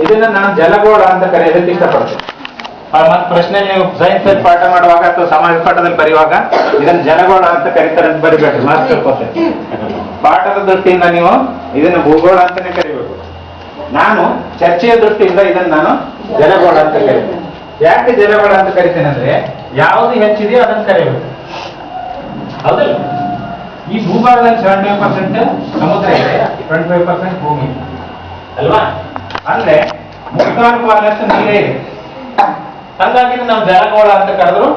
ಇದನ್ನ ನಾನು ಜಲಗೋಳ ಅಂತ ಕರೆಯೋದಕ್ಕೆ ಇಷ್ಟಪಡ್ತೇನೆ. ಮತ್ತೆ ಪ್ರಶ್ನೆ ನೀವು ಸೈನ್ಸ್ ಅಲ್ಲಿ ಪಾಠ ಮಾಡುವಾಗ ಅಥವಾ ಸಮಾಜ ಪಾಠದಲ್ಲಿ ಬರೆಯುವಾಗ ಇದನ್ನ ಜಲಗೋಳ ಅಂತ ಕರೀತಾರೆ ಅಂತ ಬರಿಬೇಡ್ರಿ, ಮಾತು ತಿಳ್ಕೊತೇನೆ. ಪಾಠದ ದೃಷ್ಟಿಯಿಂದ ನೀವು ಇದನ್ನ ಭೂಗೋಳ ಅಂತಾನೆ ಕರಿಬೇಕು. ನಾನು ಚರ್ಚೆಯ ದೃಷ್ಟಿಯಿಂದ ಇದನ್ನ ನಾನು ಜಲಗೋಳ ಅಂತ ಕರಿತೇನೆ. ಯಾಕೆ ಜಲಗೋಳ ಅಂತ ಕರಿತೇನೆ ಅಂದ್ರೆ ಯಾವುದು ಹೆಚ್ಚಿದೆಯೋ ಅದನ್ನು ಕರಿಬೇಕು, ಹೌದಲ್ಲ? ಈ ಭೂಭಾಗದಲ್ಲಿ 75% ಸಮುದ್ರ ಇದೆ, 25% ಭೂಮಿ ಅಲ್ವಾ? ಅಂದ್ರೆ 3/4 ಪಾಲಷ್ಟು ನೀರೇ ಇದೆ. ಹಾಗಾಗಿ ನಾವು ಜಲಗೋಳ ಅಂತ ಕರೆದ್ರು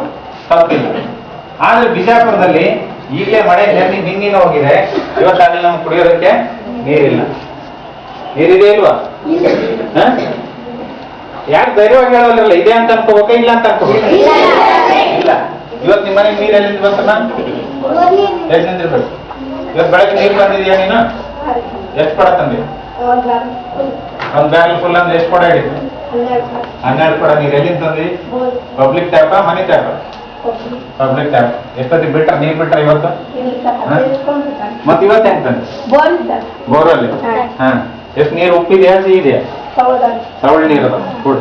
ತಪ್ಪಿಲ್ಲ. ಆದ್ರೆ ಬಿಜಾಪುರದಲ್ಲಿ ಈಗಲೇ ಮಳೆ ನಿನ್ನಿನ ಹೋಗಿದೆ, ಇವತ್ತಾಗಲಿ ನಮ್ಗೆ ಕುಡಿಯೋದಕ್ಕೆ ನೀರಿಲ್ಲ. ನೀರಿದೆ ಇಲ್ವಾ? ಯಾಕೆ ಧೈರ್ಯವಾಗಿ ಹೇಳೋಲ್ಲ? ಇದೆ ಅಂತ ಅನ್ಕೋಬೇಕ, ಇಲ್ಲ ಅಂತ ಅನ್ಕೋಬೇಕು? ಇಲ್ಲ. ಇವತ್ತು ನಿಮ್ಮ ಮನೆಗೆ ನೀರು ಎಲ್ಲಿಂದ ಬಂತ? ಎಲ್ಲಿಂದಿರ್ಬೇಕು? ಇವತ್ತು ಬೆಳಗ್ಗೆ ನೀರು ಬಂದಿದ್ಯಾ ನೀನು? ಎಷ್ಟು ಕೊಡ ತಂದಿ? ಒಂದ್ ಬ್ಯಾಗ್ ಫುಲ್ ಅಂದ್ರೆ ಎಷ್ಟು ಕೊಡ ಹಿಡಿದು? 12 ಕೊಡ ನೀರು. ಎಲ್ಲಿಂದ ತಂದಿ? ಪಬ್ಲಿಕ್ ಟ್ಯಾಪ ಮನಿ ಟ್ಯಾಪ? Public tap. ಎಷ್ಟೊತ್ತಿಗೆ ಬಿಟ್ರ ನೀರ್ ಬಿಟ್ರ ಇವತ್ತು? ಮತ್ ಇವತ್ತು ಹೆಂಗ್ ತಂದೆ? ಬೋರಲ್ಲಿ. ಹಾ, ಎಷ್ಟು ನೀರು ಉಪ್ಪಿದೆಯಾ ಸಿಹಿ ಇದೆಯಾ? ಸವಳಿ ನೀರು ಅದ ಕೂಡ.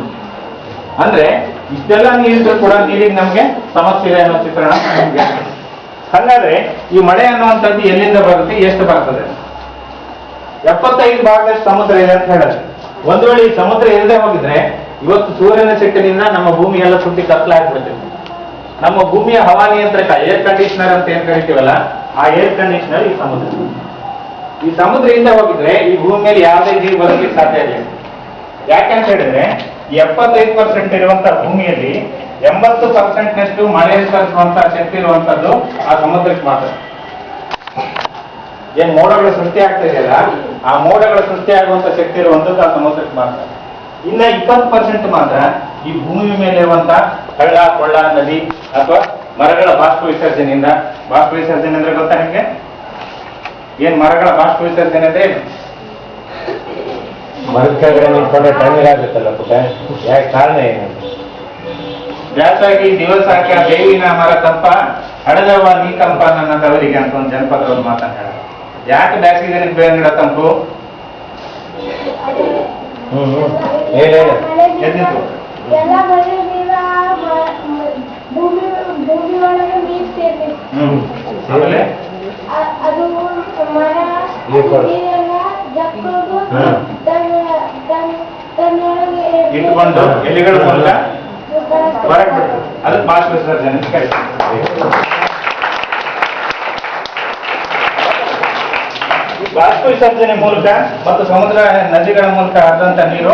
ಅಂದ್ರೆ ಇಷ್ಟೆಲ್ಲ ನೀರಿದ್ರು ಕೂಡ ನೀರಿಗೆ ನಮ್ಗೆ ಸಮಸ್ಯೆ ಇದೆ ಅನ್ನೋ ಚಿತ್ರಣ ನಮ್ಗೆ. ಹಾಗಾದ್ರೆ ಈ ಮಳೆ ಅನ್ನುವಂಥದ್ದು ಎಲ್ಲಿಂದ ಬರುತ್ತೆ, ಎಷ್ಟು ಬರ್ತದೆ? 75 ಭಾಗದಷ್ಟು ಸಮುದ್ರ ಇದೆ ಅಂತ ಹೇಳಿದ್ರೆ, ಒಂದು ವೇಳೆ ಈ ಸಮುದ್ರ ಇಲ್ಲದೆ ಹೋಗಿದ್ರೆ ಇವತ್ತು ಸೂರ್ಯನ ಸಿಟ್ಟಿನಿಂದ ನಮ್ಮ ಭೂಮಿ ಎಲ್ಲ ಸುಟ್ಟಿ ಕತ್ಲಾಗ್ಬಿಡ್ತೇವೆ. ನಮ್ಮ ಭೂಮಿಯ ಹವಾನಿಯಂತ್ರಕ ಏರ್ ಕಂಡೀಷನರ್ ಅಂತ ಏನ್ ಕರಿತೀವಲ್ಲ, ಆ ಏರ್ ಕಂಡೀಷನರ್ ಈ ಸಮುದ್ರ. ಈ ಸಮುದ್ರ ಇಂದ ಹೋಗಿದ್ರೆ ಈ ಭೂಮಿ ಮೇಲೆ ಯಾವುದೇ ಜೀವಿ ಬದುಕಲಿಕ್ಕೆ ಸಾಧ್ಯ ಇಲ್ಲ. ಯಾಕೆಂತ ಹೇಳಿದ್ರೆ 75% ಇರುವಂತಹ ಭೂಮಿಯಲ್ಲಿ 80%ನಷ್ಟು ಮಳೆ ತರಿಸುವಂತಹ ಶಕ್ತಿ ಇರುವಂತದ್ದು ಆ ಸಮುದ್ರಕ್ಕೆ ಮಾತ್ರ. ಏನ್ ಮೋಡಗಳ ಸೃಷ್ಟಿ ಆಗ್ತಾ ಇದೆಯಲ್ಲ, ಆ ಮೋಡಗಳ ಸೃಷ್ಟಿ ಆಗುವಂತ ಶಕ್ತಿ ಇರುವಂತದ್ದು ಆ ಸಮುದ್ರಕ್ಕೆ ಮಾತ್ರ. ಇನ್ನ 20% ಮಾತ್ರ ಈ ಭೂಮಿ ಮೇಲೆ ಇರುವಂತಹ ಹಳ್ಳ ಕೊಳ್ಳ ನದಿ ಅಥವಾ ಮರಗಳ ಬಾಷ್ಪ ವಿಸರ್ಜನೆಯಿಂದ. ಬಾಷ್ಪ ವಿಸರ್ಜನೆ ಅಂದ್ರೆ ಗೊತ್ತಾ ನಿಮ್ಗೆ? ಏನ್ ಮರಗಳ ಬಾಷ್ಪ ವಿಸರ್ಜನೆ ಅಂದ್ರೆ ಏನು? ಮರಕ್ಕೆ ನಿಂತ್ಕೊಂಡ್ರೆ ಟೈಮಿಂಗ್ ಆಗುತ್ತಲ್ಲ ಪುಟ, ಯಾಕೆ ಕಾರಣ ಏನು? ಜಾಸ್ತಿ ದಿವಸ ಹಾಕಿ ಆ ಬೇವಿನ ಮರ ತಂಪ, ಹಡದವ ನೀ ತಂಪ ನನ್ನ ತವರಿಗೆ ಅಂತ ಒಂದು ಜನಪದವನ್ನು ಮಾತನ್ನ ಹೇಳ. ಯಾಕೆ ಬ್ಯಾಸಿಗೆ ದಿನಕ್ಕೆ ಬೇವಿನ ಗಿಡ ತಂಪು? ಎದ್ದಿತ್ತು ಆಮೇಲೆ ಇಟ್ಕೊಂಡು ಎಲೆಗಳ ಮೂಲಕ ಹೊರಗೆ ಬಿಡ್ತದೆ. ಅದಕ್ಕೆ ಬಾಷ್ಪ ವಿಸರ್ಜನೆ ಅಂತ ಕರೀತಾರೆ. ಬಾಷ್ಪ ವಿಸರ್ಜನೆ ಮೂಲಕ ಮತ್ತು ಸಮುದ್ರ ನದಿಗಳ ಮೂಲಕ ಹರಿದಂತ ನೀರು